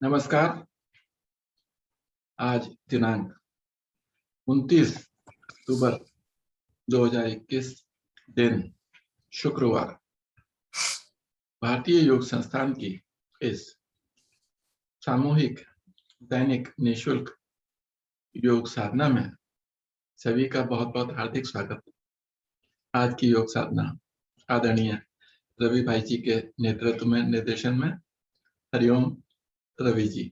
नमस्कार। आज दिनांक 29 अक्टूबर 2021 दिन शुक्रवार। भारतीय योग संस्थान की इस सामूहिक दैनिक निशुल्क योग साधना में सभी का बहुत बहुत हार्दिक स्वागत। आज की योग साधना आदरणीय रवि भाई जी के नेतृत्व में निर्देशन में। हरिओम रवि जी।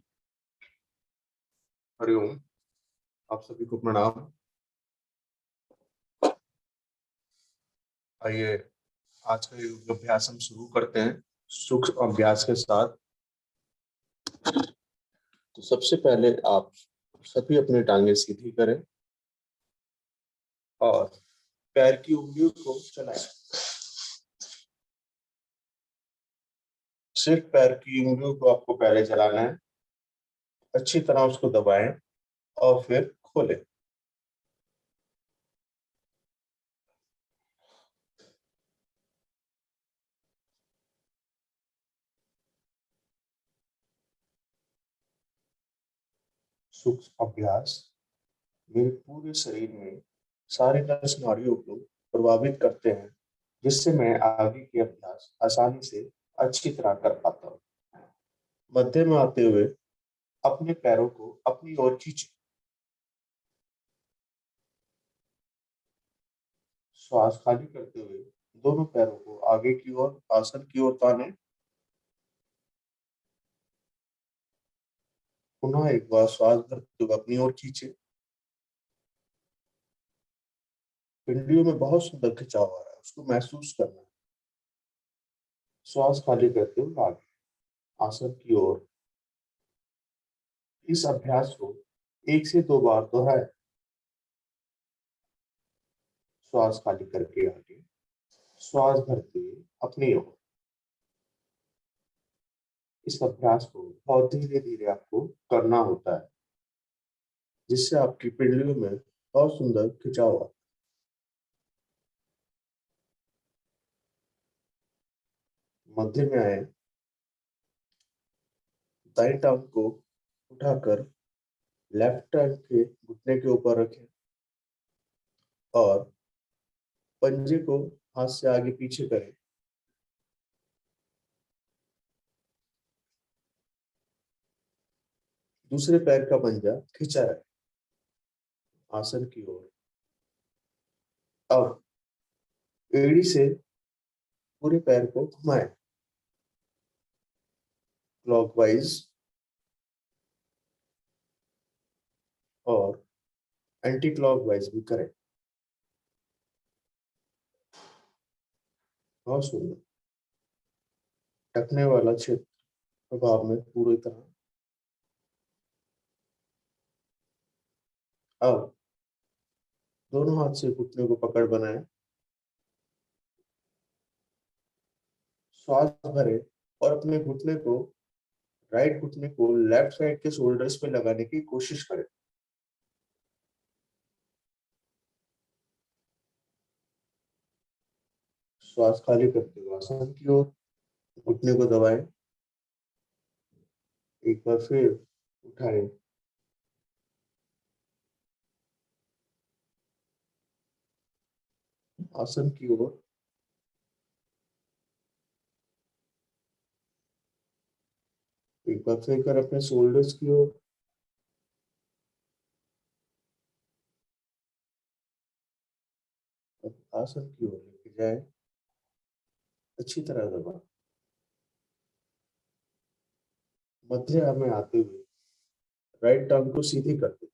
हरिओम, आप सभी को प्रणाम। आइए आज का योग अभ्यास हम शुरू करते हैं सूक्ष्म अभ्यास के साथ। तो सबसे पहले आप सभी अपनी टांगें सीधी करें और पैर की उंगलियों को चलाएं। सिर्फ पैर की उंगलियों को आपको पहले चलाना है, अच्छी तरह उसको दबाएं और फिर खोलें। सूक्ष्म अभ्यास मेरे पूरे शरीर में सारे 10 नाड़ियों को प्रभावित करते हैं, जिससे मैं आगे के अभ्यास आसानी से अच्छी तरह कर पाता हूँ। मध्य में आते हुए अपने पैरों को अपनी ओर खींचें। श्वास खाली करते हुए दोनों पैरों को आगे की ओर आसन की ओर तानें। पुनः एक बार श्वास भरते हुए अपनी ओर खींचे। पिंडलियों में बहुत सुंदर खिंचाव आ रहा है, उसको महसूस करना है। श्वास खाली करते हुए आगे आसन की ओर। इस अभ्यास को 1 से 2 बार दोहराएं। श्वास खाली करके आगे, श्वास भरते हुए अपनी ओर। इस अभ्यास को बहुत धीरे धीरे आपको करना होता है, जिससे आपकी पिंडलियों में बहुत सुंदर खिंचाव आता है। मध्य में आए, दाईं टांग को उठाकर लेफ्ट टांग के घुटने के ऊपर रखें और पंजे को हाथ से आगे पीछे करें। दूसरे पैर का पंजा खींचा रहे आसन की ओर। अब एड़ी से पूरे पैर को घुमाएं क्लॉकवाइज और एंटी क्लॉकवाइज भी करें। बहुत सुंदर। टखने वाला क्षेत्र प्रभाव में पूरी तरह। अब दोनों हाथ से घुटने को पकड़ बनाएं। श्वास भरें और अपने घुटने को, राइट घुटने को लेफ्ट साइड के शोल्डर्स पे लगाने की कोशिश करें। श्वास खाली करते हुए आसन की ओर घुटने को दबाएं। एक बार फिर उठाएं। आसन की ओर। एक बार फिर कर अपने शोल्डर्स की ओर। आसन की ओर लेके जाए, अच्छी तरह दबा। मध्य में आते हुए राइट टांग को सीधी कर दे।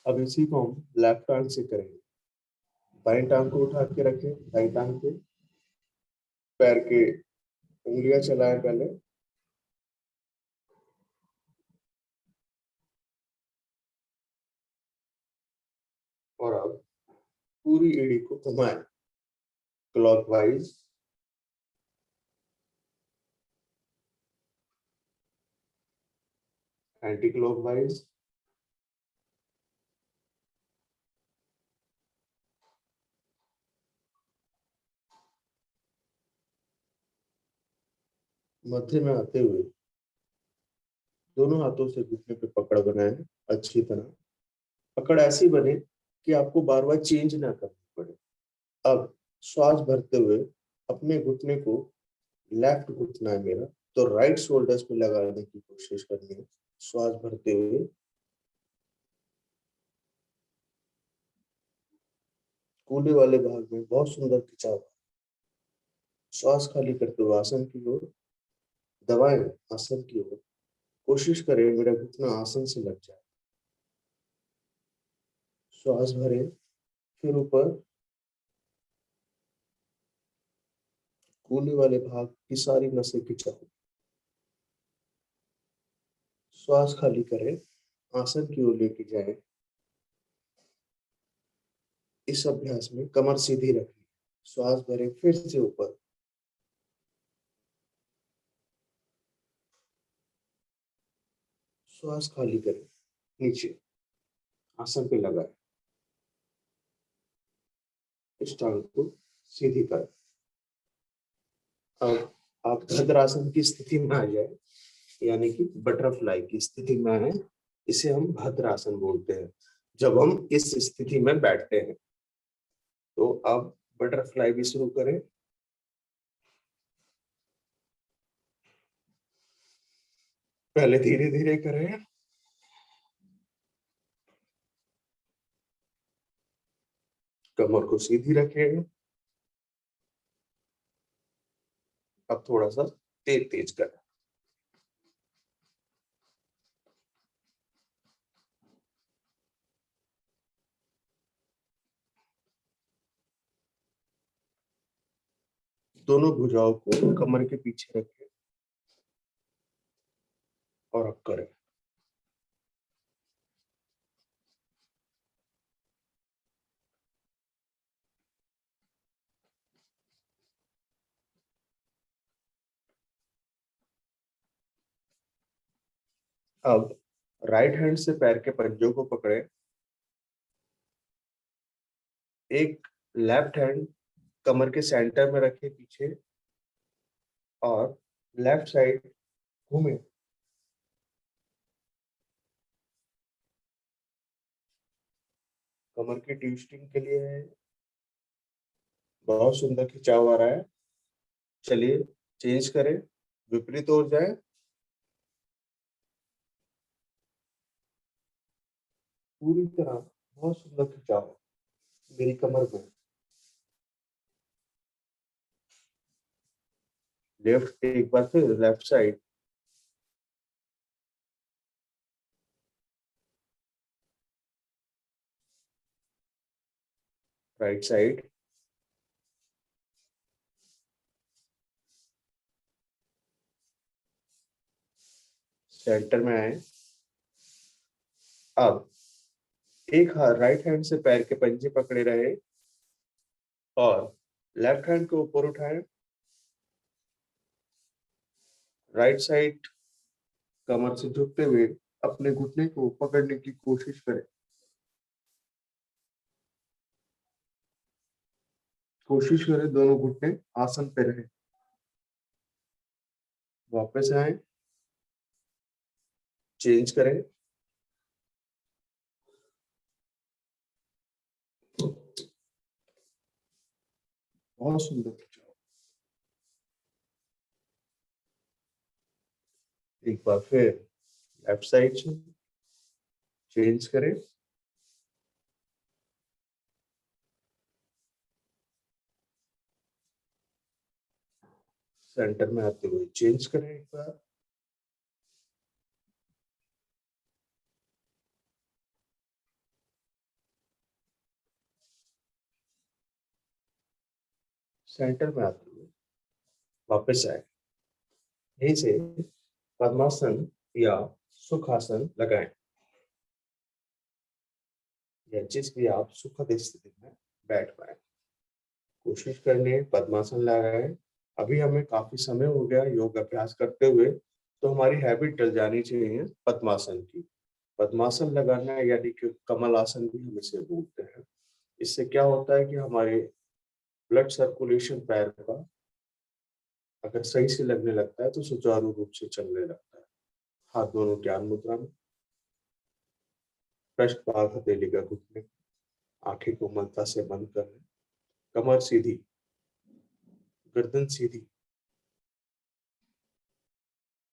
अब इसी को हम लेफ्ट टांग से करेंगे। बाएं टांग को उठा के रखें, दाईं टांग पे पैर के उंगलियां चलाएं पहले और अब पूरी एड़ी को घुमाएं क्लॉकवाइज एंटी क्लॉकवाइज। मध्य में आते हुए दोनों हाथों से घुटने पे पकड़ बनाए अच्छी तरह। पकड़ ऐसी बने कि आपको बार बार चेंज ना करना पड़े। अब श्वास भरते हुए अपने घुटने को, लेफ्ट घुटना है मेरा, तो राइट शोल्डर्स पे लगाने की कोशिश करनी है। श्वास भरते हुए कूल्हे वाले भाग में बहुत सुंदर खिंचाव। श्वास खाली करते हुए आसन की ओर दबाएं, आसन की ओर कोशिश करें मेरा घुटना आसन से लग जाए। श्वास भरें, फिर ऊपर कूल्हे वाले भाग की सारी नसें खिंचाओ। श्वास खाली करें, आसन की ओर लेके जाएं। इस अभ्यास में कमर सीधी रखें। श्वास भरें, फिर से ऊपर। श्वास खाली करें, नीचे आसन पे लगाएं। इस टांग को सीधी करें। अब आप भद्रासन की स्थिति में आ जाए, यानी कि बटरफ्लाई की स्थिति में आए। इसे हम भद्रासन बोलते हैं। जब हम इस स्थिति में बैठते हैं तो अब बटरफ्लाई भी शुरू करें। पहले धीरे धीरे करें। कमर को सीधी रखें। अब थोड़ा सा तेज तेज करें। दोनों भुजाओं को कमर के पीछे रखें और अब करें। अब राइट हैंड से पैर के पंजों को पकड़े। एक लेफ्ट हैंड कमर के सेंटर में रखे पीछे और लेफ्ट साइड घूमे। कमर की ट्विस्टिंग के लिए है। बहुत सुंदर खिंचाव आ रहा है। चलिए चेंज करें, विपरीत हो जाए। पूरी तरह बहुत सुंदर खिंचाव मेरी कमर में। लेफ्ट, एक बार फिर left side. Right side. Centre में आए। अब एक हाथ राइट हैंड से पैर के पंजे पकड़े रहे और लेफ्ट हैंड को ऊपर उठाए। राइट साइड कमर से झुकते हुए अपने घुटने को पकड़ने की कोशिश करें। कोशिश करें दोनों घुटने आसन पे रहे। वापस आए, चेंज करें। बहुत सुंदर खिंचाव। एक बार फिर लेफ्ट साइड से चेंज करें। सेंटर में आते हुए चेंज करें एक बार। सेंटर में आते हुए वापस आए। यहीं से पद्मासन या सुखासन लगाएं, या जिस भी आप सुखद स्थिति में बैठ पाए। कोशिश करनी पद्मासन लगाए। अभी हमें काफी समय हो गया योग अभ्यास करते हुए, तो हमारी हैबिट डल जानी चाहिए पद्मासन की। पद्मासन लगाना यानी कि कमल आसन भी हम इसे बोलते हैं। इससे क्या होता है कि हमारे ब्लड सर्कुलेशन पैर का अगर सही से लगने लगता है तो सुचारू रूप से चलने लगता है। हाथ दोनों ज्ञान मुद्रा में, पृष्ठभाग हथेली का घुटने, आंखें कोमलता से बंद कर लें, कमर सीधी, गर्दन सीधी,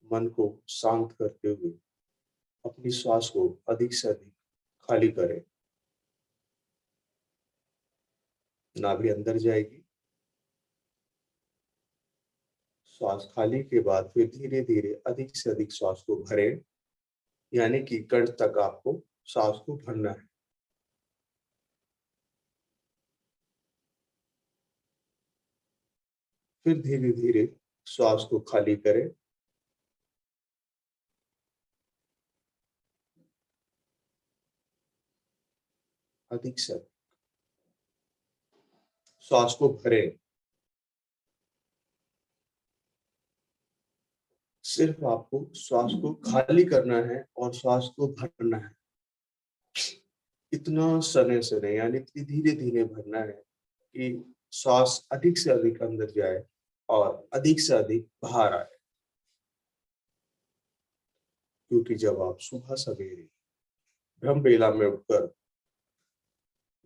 मन को शांत करते हुए अपनी श्वास को अधिक से अधिक खाली करें। नाभि अंदर जाएगी। श्वास खाली के बाद फिर धीरे धीरे अधिक से अधिक श्वास को भरें, यानी कि कंठ तक आपको श्वास को भरना है। फिर धीरे धीरे श्वास को खाली करें। अधिक से अधिक श्वास को भरें। सिर्फ आपको श्वास को खाली करना है और श्वास को भरना है। इतना सने सने यानी इतनी धीरे धीरे भरना है कि श्वास अधिक से अधिक अंदर जाए और अधिक से अधिक बाहर आए। क्योंकि जब आप सुबह सवेरे ब्रह्म बेला में उठकर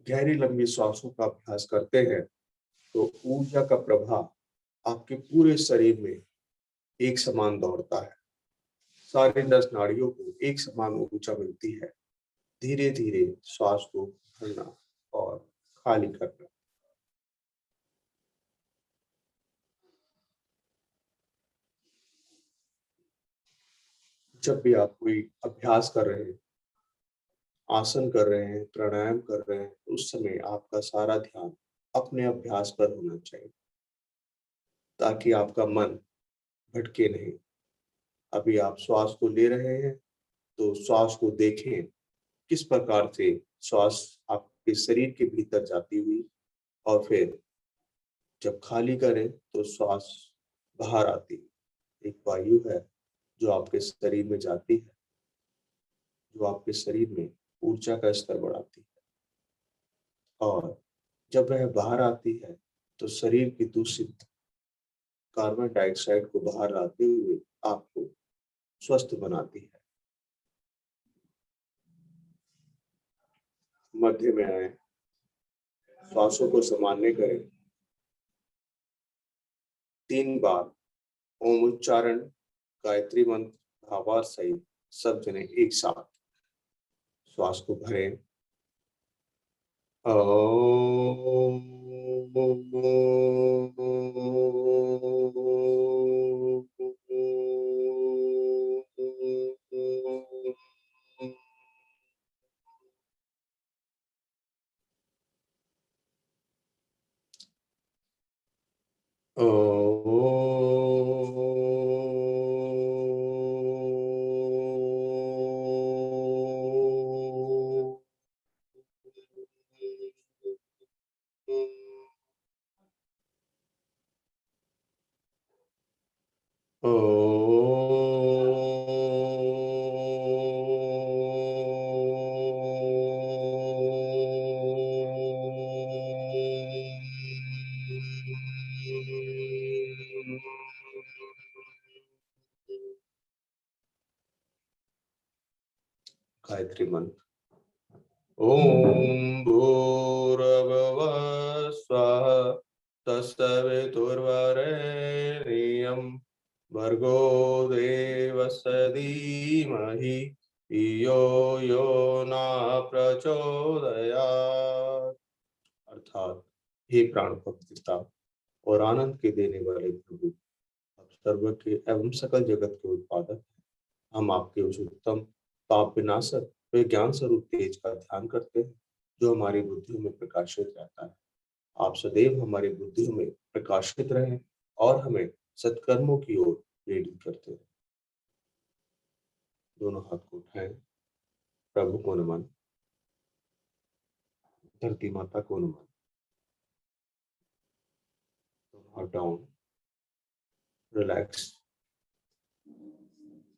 गहरी लंबी श्वासों का अभ्यास करते हैं तो ऊर्जा का प्रभाव आपके पूरे शरीर में एक समान दौड़ता है। सारे 10 नाड़ियों को एक समान ऊर्जा मिलती है। धीरे धीरे श्वास को भरना और खाली करना। जब भी आप कोई अभ्यास कर रहे हैं, आसन कर रहे हैं, प्राणायाम कर रहे हैं, उस समय आपका सारा ध्यान अपने अभ्यास पर होना चाहिए ताकि आपका मन भटके नहीं। अभी आप श्वास को ले रहे हैं तो श्वास को देखें किस प्रकार से श्वास आपके शरीर के भीतर जाती हुई और फिर जब खाली करें तो श्वास बाहर आती है। एक वायु है जो आपके शरीर में जाती है, जो आपके शरीर में ऊर्जा का स्तर बढ़ाती है और जब वह बाहर आती है तो शरीर की दूषित कार्बन डाइऑक्साइड को बाहर लाते हुए आपको स्वस्थ बनाती है। मध्य में आए, श्वासों को संभालने करें। 3 बार ओम उच्चारण, गायत्री मंत्र भावार्थ सहित सब जने एक साथ श्वास को भरें। गायत्री मंत्र। ओम भूर्भुवः स्वः तत्सवितुर्वरेण्यं भर्गो देवस्य धीमहि धियो यो न प्रचोदयात्। अर्थात, हे प्राण पिता और आनंद के देने वाले प्रभु, आप सर्व के एवं सकल जगत के उत्पादक हैं। हम आपके उस उत्तम पाप विनाशक वे ज्ञान स्वरूप तेज का ध्यान करते हैं जो हमारी बुद्धियों में प्रकाशित रहता है। आप सदैव हमारी बुद्धियों में प्रकाशित रहें और हमें सत्कर्मों की ओर प्रेरित करते हैं। दोनों हाथ को उठाएं। प्रभु को नमन, धरती माता को नमन। दोनों हाथ डाउन, रिलैक्स,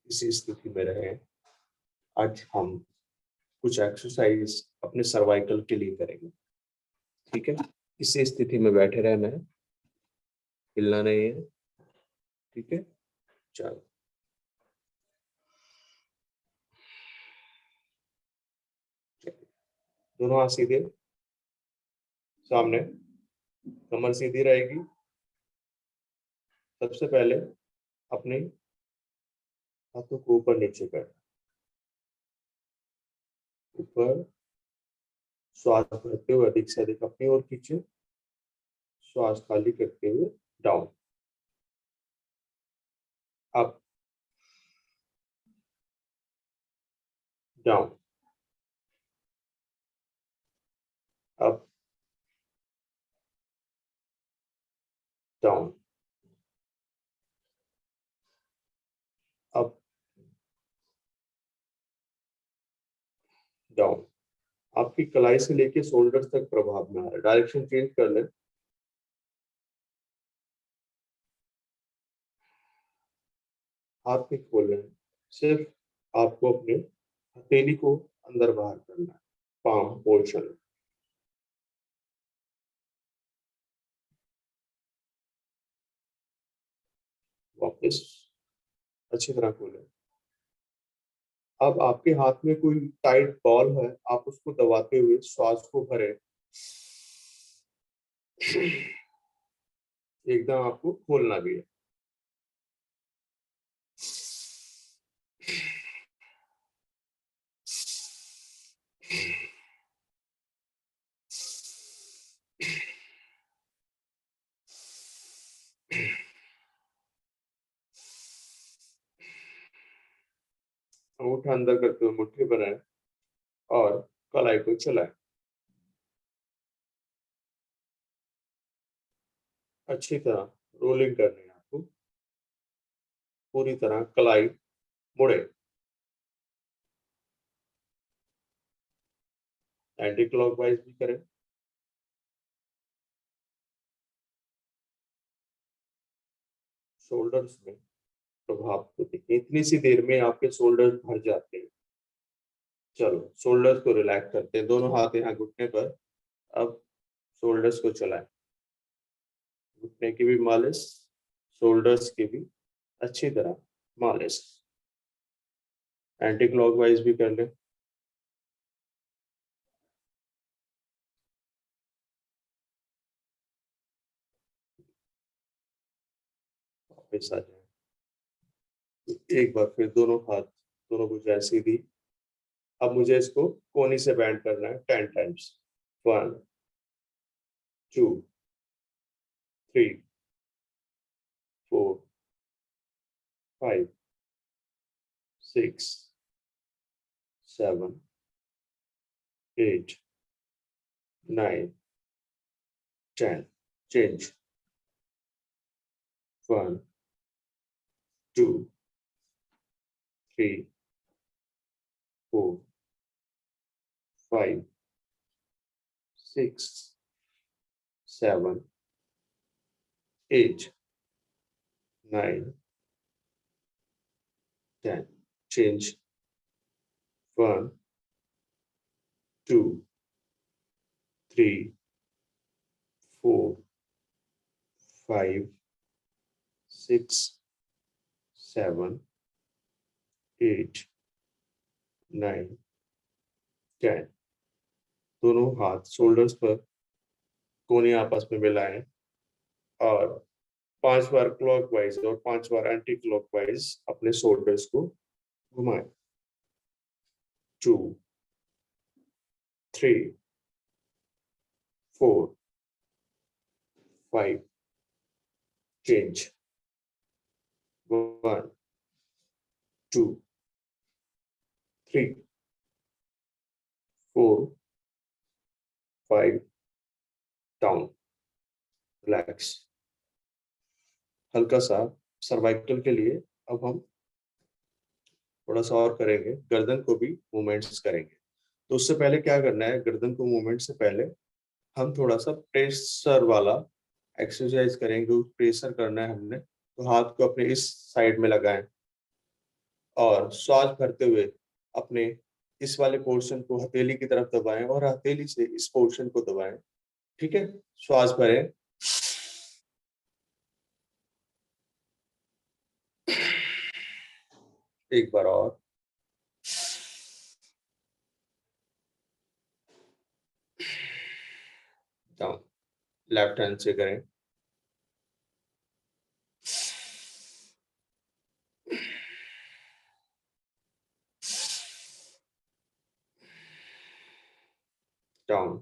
इसी स्थिति में रहें। आज हम कुछ एक्सरसाइज अपने सर्वाइकल के लिए करेंगे। ठीक है, इसी स्थिति में बैठे रहना है, हिलना नहीं है। ठीक है, चलो दोनों हाथ सीधे सामने, कमर सीधी रहेगी। सबसे पहले अपने हाथों को ऊपर नीचे करना, ऊपर श्वास भरते हुए अधिक से अधिक अपनी ओर खींचे, श्वास खाली करते हुए down, up, down, up, down, up, down. आपकी कलाई से लेके शोल्डर तक प्रभाव में आ रहा है, डायरेक्शन चेंज कर लें। हाथ नहीं खोल रहे हैं, सिर्फ आपको अपने हथेली को अंदर बाहर करना है, पाम पोर्शन। वापस अच्छी तरह खोलें। अब आपके हाथ में कोई टाइट बॉल है, आप उसको दबाते हुए श्वास को भरें। एकदम आपको खोलना भी है। अंगूठा अंदर करते हुए मुट्ठी बनाएं और कलाई को चलाएं। अच्छी तरह रोलिंग करनी है आपको, पूरी तरह कलाई मुड़े। एंटी क्लॉकवाइज भी करें। शोल्डर्स में प्रभाव को देखिए, इतनी सी देर में आपके शोल्डर्स भर जाते हैं। चलो शोल्डर्स को रिलैक्स करते हैं, दोनों हाथ यहाँ घुटने पर। अब शोल्डर्स को चलाएं, घुटने की भी मालिश, शोल्डर्स की भी अच्छी तरह मालिश। एंटी क्लॉकवाइज भी कर लें। वापस आ जाए। एक बार फिर दोनों हाथ, दोनों भुजाएं सीधी। अब मुझे इसको कोनी से बैंड करना है 10 टाइम्स। 1 2 3 4 5 6 7 8 9 10। चेंज। 1 2 3 4 5 6 7 8 9 10। Change. 1 2 3 4 5 6 7 8 9 10। दोनों हाथ शोल्डर्स पर कोने आपस में मिलाएं और 5 बार क्लॉकवाइज और 5 बार एंटी क्लॉकवाइज अपने शोल्डर्स को घुमाएं। 2 3 4 5। Change. 1 2 3 4 5। Down. Relax. हल्का सा सर्वाइकल के लिए अब हम थोड़ा सा और करेंगे, गर्दन को भी मूवमेंट्स करेंगे। तो उससे पहले क्या करना है, गर्दन को मूवमेंट से पहले हम थोड़ा सा प्रेशर वाला एक्सरसाइज करेंगे। प्रेशर करना है हमने, तो हाथ को अपने इस साइड में लगाएं और श्वास भरते हुए अपने इस वाले पोर्शन को हथेली की तरफ दबाएं और हथेली से इस पोर्शन को दबाएं। ठीक है, श्वास भरें, एक बार और। डाउन। लेफ्ट हैंड से करें। डाउन।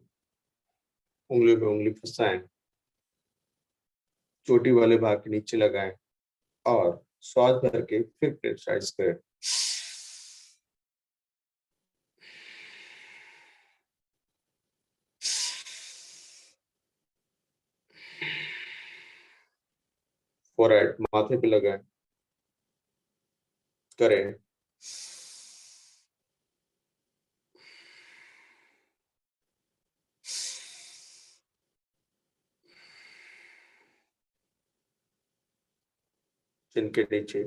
उंगली पे उंगली फंसाएं, चोटी वाले भाग के नीचे लगाएं और श्वास भर के फिर प्रेशराइज करें। फोरहेड माथे पे लगाएं, करें। चिन के नीचे,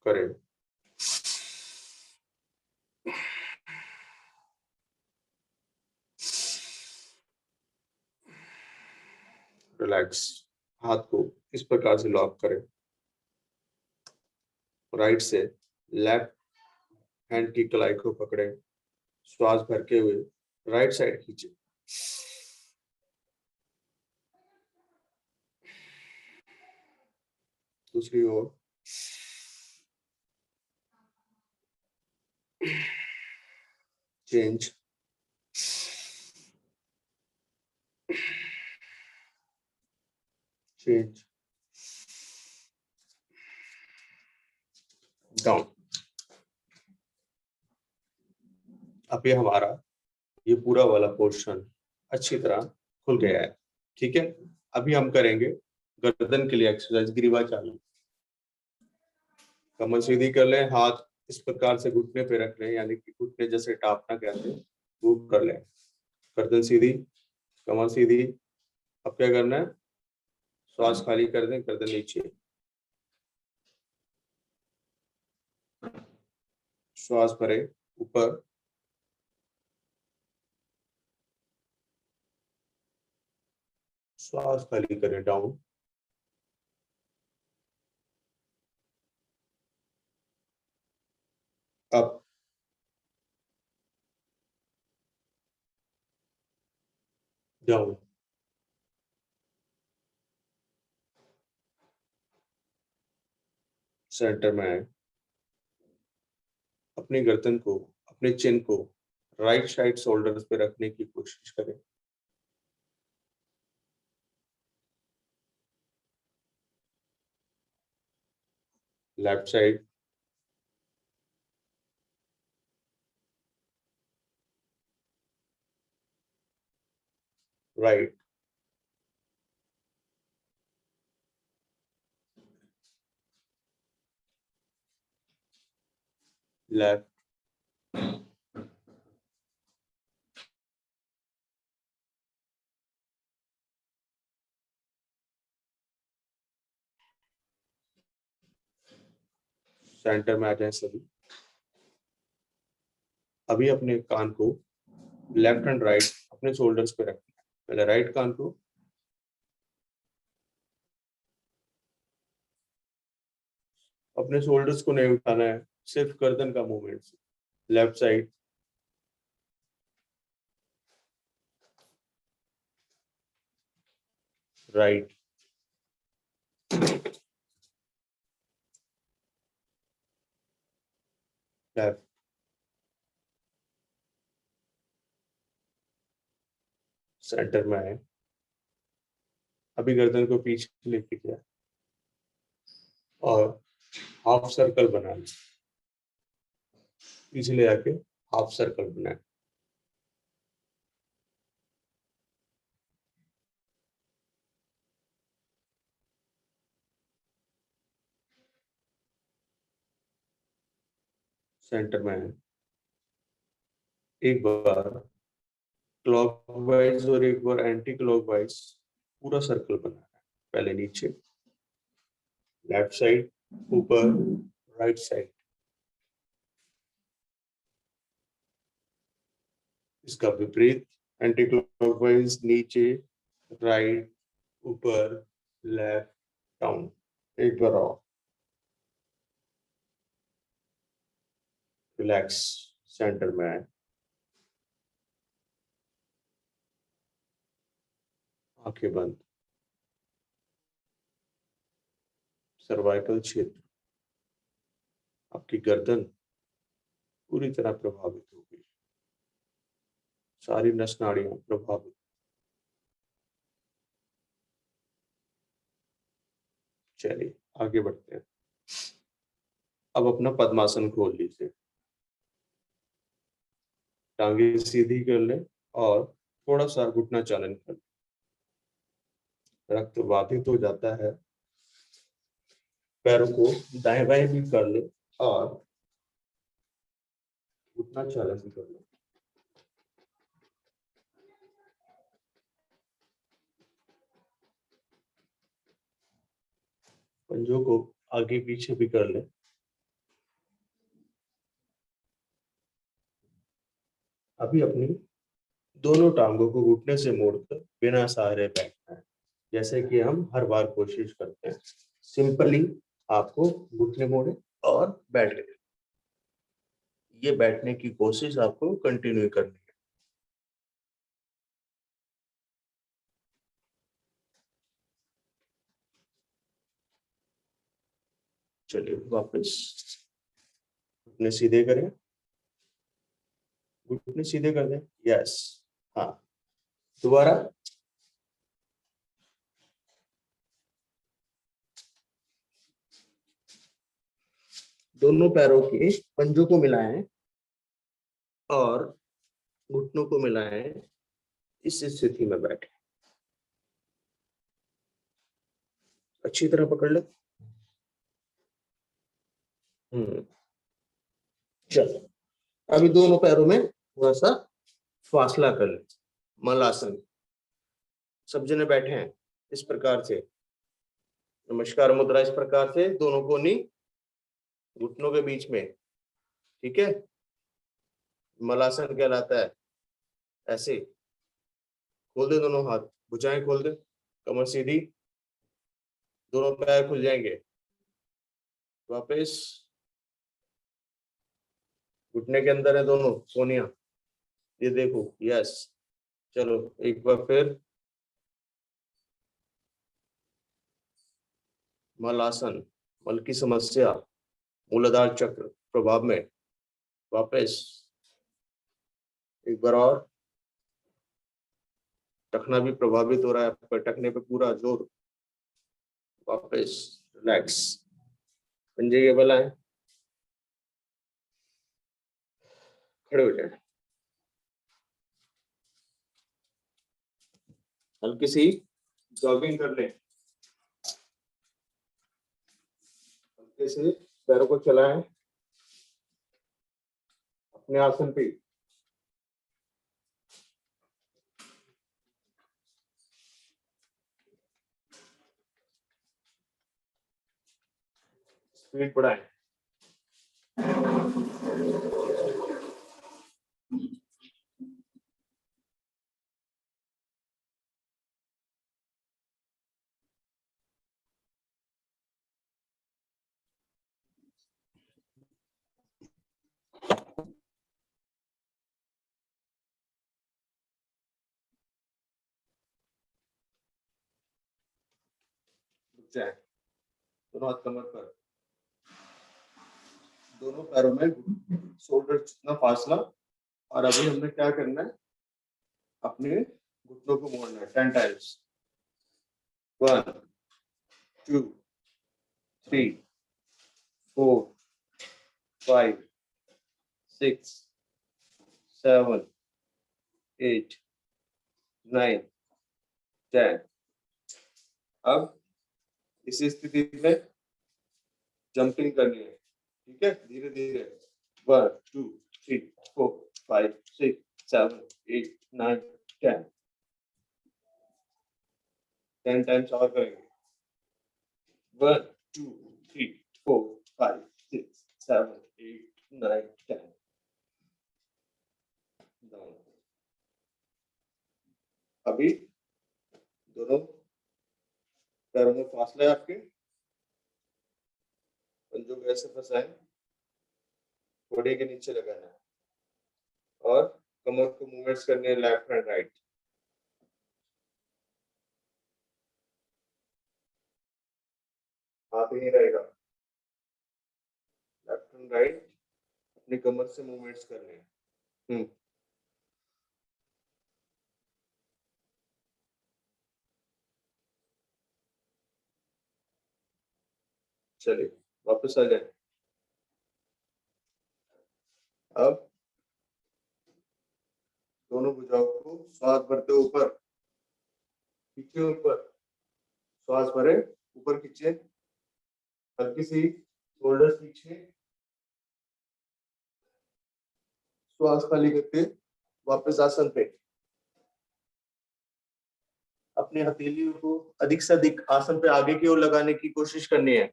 करें। रिलैक्स। हाथ को इस प्रकार से लॉक करें, राइट से लेफ्ट हैंड की कलाई को पकड़ें, श्वास भर के हुए राइट साइड खींचे। दूसरी ओर। चेंज। चेंज। डाउन। अब ये हमारा ये पूरा वाला पोर्शन अच्छी तरह खुल गया है। ठीक है, अभी हम करेंगे गर्दन के लिए एक्सरसाइज, ग्रीवा चालू। कमर सीधी कर लें, हाथ इस प्रकार से घुटने पे रख लें, यानी कि घुटने जैसे टापना कहते हैं वो कर लें। गर्दन सीधी, कमर सीधी। अब क्या करना है, श्वास खाली कर दें, गर्दन नीचे, श्वास भरे ऊपर, श्वास खाली करें डाउन, अप, डाउन। सेंटर में आए, अपनी गर्दन को, अपने चिन को राइट साइड शोल्डर्स पे रखने की कोशिश करें। Left side, right, left, centre में आ जाए सभी। अभी अपने कान को लेफ्ट एंड राइट अपने शोल्डर्स पे रखना है। पहले राइट कान को, अपने शोल्डर्स को नहीं उठाना है, सिर्फ गर्दन का movement. Left side, right, left, centre में आए। अभी गर्दन को पीछे लेके गया और हाफ सर्कल बना लिया, पीछे ले आके हाफ सर्कल बनाए। सेंटर में आए, एक बार क्लॉकवाइज और एक बार एंटी क्लॉकवाइज पूरा सर्कल बनाना है। पहले नीचे, लेफ्ट साइड, ऊपर, राइट साइड। इसका विपरीत, एंटी क्लॉकवाइज नीचे, राइट, ऊपर, लेफ्ट, डाउन। एक बार और। रिलैक्स सेंटर में आए, आंखें बंद, सर्वाइकल क्षेत्र, आपकी गर्दन पूरी तरह प्रभावित हो गई, सारी नस नाड़ियां प्रभावित। चलिए आगे बढ़ते हैं। अब अपना पद्मासन खोल लीजिए, टांगे सीधी कर लें और थोड़ा सा घुटना चालन कर लें। रक्त बाधित हो जाता है, पैरों को दाएं बाएं भी कर ले और घुटना चालन भी कर ले। पंजों को आगे पीछे भी कर ले। अभी अपनी दोनों टांगों को घुटने से मोड़कर बिना सहारे बैठना है, जैसे कि हम हर बार कोशिश करते हैं। सिंपली आपको घुटने मोड़े और बैठ गए। ये बैठने की कोशिश आपको कंटिन्यू करनी है। चलिए वापस घुटने सीधे करें, घुटने सीधे कर दें। यस, हाँ, दोबारा। दोनों पैरों के पंजों को मिलाएं और घुटनों को मिलाएं। इस स्थिति में बैठे, अच्छी तरह पकड़ ले। चलो अभी दोनों पैरों में थोड़ा सा फासला कर ले, मलासन। सब जने बैठे हैं इस प्रकार से, नमस्कार मुद्रा, इस प्रकार से दोनों कोनी घुटनों के बीच में, ठीक है। मलासन कहलाता है। ऐसे खोल दे दोनों हाथ, भुजाएं खोल दे, कमर सीधी, दोनों पैर खुल जाएंगे। वापस घुटने के अंदर है दोनों कोनियां, ये देखो। यस, चलो एक बार फिर मलासन, मल की समस्या, मूलाधार चक्र प्रभाव में। वापस एक बार और, टखना भी प्रभावित हो रहा है, पर टखने पे पूरा जोर। वापस रिलैक्स, पंजे के बल आए, खड़े हो जाए। हल्की सी जॉगिंग कर ले, हल्के से पैरों को चलाएं अपने आसन पे। स्पीड बढ़ाएं। जाए, दोनों हाथ कमर पर, दोनों पैरों में शोल्डर जितना फासला। और अभी हमने क्या करना है, अपने घुटनों को मोड़ना है 10 टाइम्स। 1 2 3 4 5 6 7 8 9 10। अब इस स्थिति में जंपिंग करनी है, ठीक है, धीरे धीरे। 1 2 3 4 5 6 7 8 9 10। 10 टाइम्स और करेंगे। 1 2 3 4 5 6 7 8 9 10। अभी दोनों पैरों में फासला है आपके, पंजों को ऐसे फंसाएं घोड़े के नीचे लगाना है और कमर को मूवमेंट्स करने हैं लेफ्ट एंड राइट। हाथ ही रहेगा, लेफ्ट एंड राइट अपनी कमर से मूवमेंट्स करने हैं। चलिए वापस आ जाए। अब दोनों भुजाओं को श्वास भरते ऊपर खींचे, ऊपर श्वास भरे, ऊपर खींचे, हल्की सी शोल्डर्स पीछे, श्वास खाली करके वापस आसन पे। अपने हथेलियों को अधिक से अधिक आसन पे आगे की ओर लगाने की कोशिश करनी है,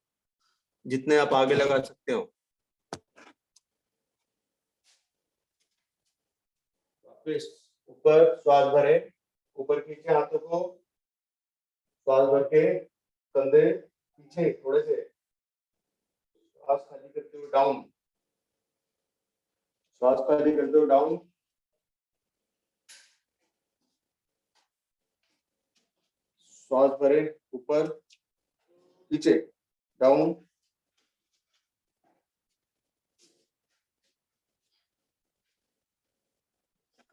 जितने आप आगे लगा सकते हो। वापस ऊपर श्वास भरे, ऊपर खींचे हाथों को, श्वास भर के कंधे पीछे थोड़े से, श्वास खाली करते हुए डाउन, श्वास खाली करते हुए डाउन, श्वास भरे ऊपर नीचे डाउन,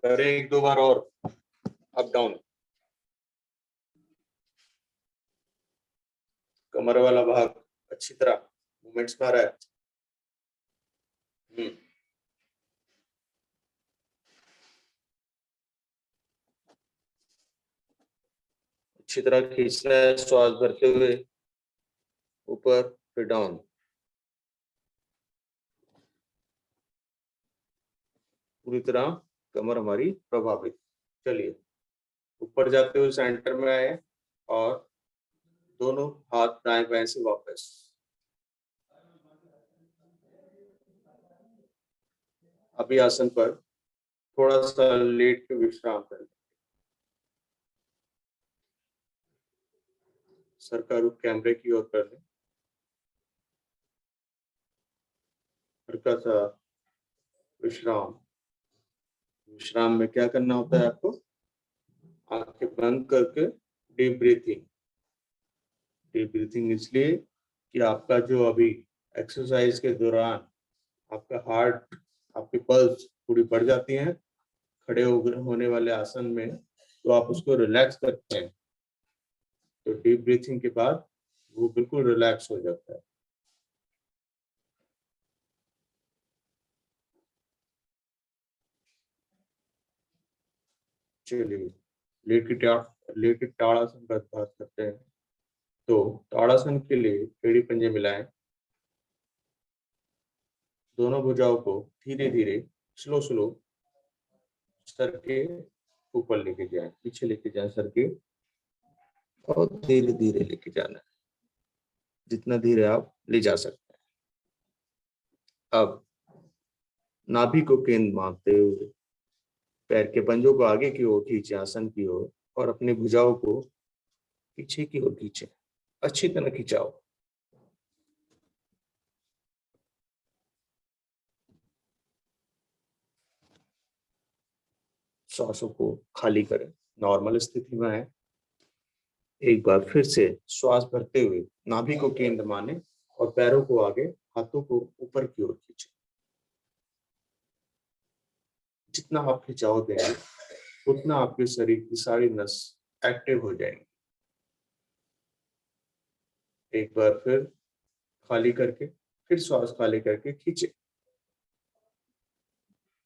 करें एक दो बार और, अप डाउन। कमर वाला भाग अच्छी तरह मूवमेंट्स में आ रहा है। अच्छी तरह खींचना है, श्वास भरते हुए ऊपर फिर डाउन। पूरी तरह कमर हमारी प्रभावित। चलिए ऊपर जाते हुए सेंटर में आए और दोनों हाथ दाएं बाएं से वापस। अभी आसन पर थोड़ा सा लेट के विश्राम करें। सर का रुख कैमरे की ओर कर लें। हल्का सा विश्राम। विश्राम में क्या करना होता है आपको? आंखें बंद करके डीप ब्रीथिंग। डीप ब्रीथिंग इसलिए कि आपका जो अभी एक्सरसाइज के दौरान आपका हार्ट, आपकी पल्स थोड़ी बढ़ जाती है खड़े होने वाले आसन में, तो आप उसको रिलैक्स करते हैं, तो डीप ब्रीथिंग के बाद वो बिल्कुल रिलैक्स हो जाता है। चलिए लेके ताड़ासन का अभ्यास करते हैं। तो ताड़ासन के लिए एड़ी पंजे मिलाएं, दोनों भुजाओं को धीरे धीरे स्लो सर के ऊपर लेके जाएं, पीछे लेके जाएं सर के, और धीरे धीरे लेके जाना है, जितना धीरे आप ले जा सकते हैं। अब नाभि को केंद्र मानते हुए पैर के पंजों को आगे की ओर खींचे, आसन की ओर, और अपनी भुजाओं को पीछे की ओर खींचे। अच्छी तरह खिंचाओ। श्वासों को खाली करें, नॉर्मल स्थिति में है। एक बार फिर से श्वास भरते हुए नाभि को केंद्र माने और पैरों को आगे, हाथों को ऊपर की ओर खींचे। जितना आप खिंचाव देंगे उतना आपके शरीर की सारी नस एक्टिव हो जाएंगी। एक बार फिर खाली करके, फिर श्वास खाली करके खींचे।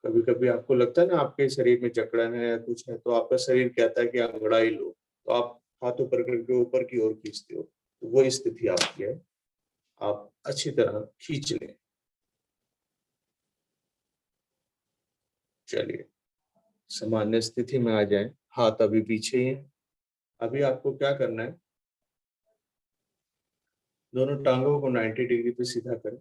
कभी कभी आपको लगता है ना आपके शरीर में जकड़न है या कुछ है, तो आपका शरीर कहता है कि अंगड़ाई लो, तो आप हाथ ऊपर करके ऊपर की ओर खींचते हो, तो वो स्थिति आपकी है। आप अच्छी तरह खींच लें। चलिए सामान्य स्थिति में आ जाएं। हाथ अभी पीछे ही है। अभी आपको क्या करना है, दोनों टांगों को 90 डिग्री पे सीधा करें।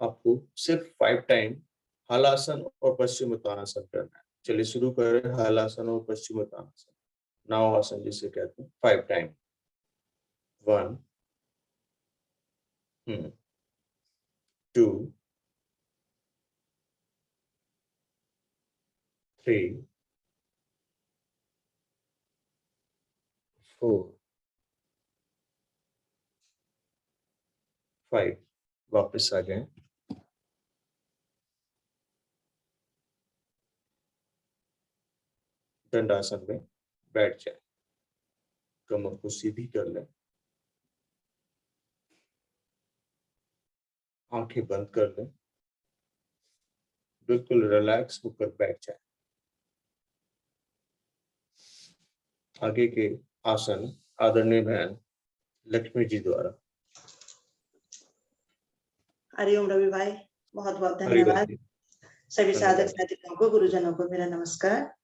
आपको सिर्फ 5 टाइम हलासन और पश्चिमोत्तानासन करना है। चलिए शुरू करें हलासन और पश्चिमोत्तानासन, नावासन जिसे कहते हैं। 5 टाइम। 1 2, 3, 4, 5। वापस आ जाएं। दंडासन में बैठ जाएं। कमर को सीधी कर लें। आंखें बंद कर लें। बिल्कुल रिलैक्स होकर बैठ जाएं। आगे के आसन आदरणीय बहन लक्ष्मी जी द्वारा। हरिओम रवि भाई, बहुत बहुत हरिओम धन्यवाद। जी। सभी साधक धन्यवाद। साधिकाओं को, गुरुजनों को मेरा नमस्कार।